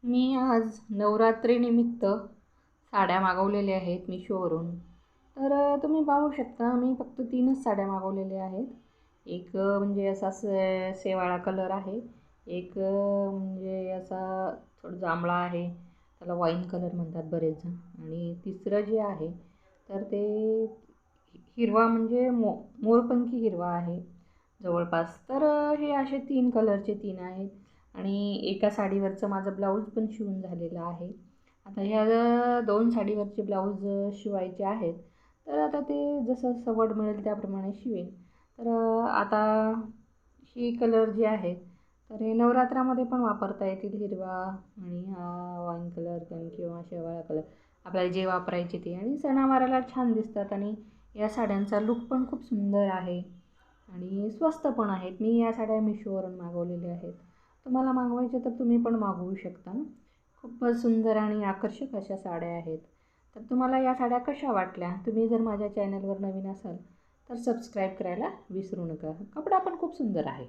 मी आज नवरात्रीनिमित्त साड्या मागवलेल्या आहेत Meeshoवरून. तर तुम्ही पाहू शकता मी फक्त 3च साड्या मागवलेल्या आहेत. एक म्हणजे असा शेवाळा कलर आहे. एक म्हणजे असा थोडा जांभळा आहे. त्याला वाईन कलर म्हणतात बरेच जण. आणि तिसरं जे आहे तर ते हिरवा म्हणजे मोरपंखी हिरवा आहे जवळपास. तर हे असे 3 कलरचे 3 आहेत. आणि एका साडीवरचं माझं ब्लाऊज पण शिवून झालेलं आहे. आता ह्या 2 साडीवरचे ब्लाऊज शिवायचे आहेत. तर आता ते जसं सवड मिळेल त्याप्रमाणे शिवेन. तर आता ही कलर जे आहेत तर हे नवरात्रामध्ये पण वापरता येतील. हिरवा आणि हा वाईन कलर किंवा शेवाळा कलर आपल्याला जे वापरायचे ते. आणि सणावाराला छान दिसतात आणि या साड्यांचा लूक पण खूप सुंदर आहे आणि स्वस्त पण आहेत. मी या साड्या Meeshoवरून मागवलेल्या आहेत. तुम्हाला मागवायच्या तर तुम्ही पण मागवू शकता ना. खूपच सुंदर आणि आकर्षक अशा साड्या आहेत. तर तुम्हाला या साड्या कशा वाटल्या? तुम्ही जर माझ्या चॅनलवर नवीन असाल तर सबस्क्राईब करायला विसरू नका. कपडा पण खूप सुंदर आहे.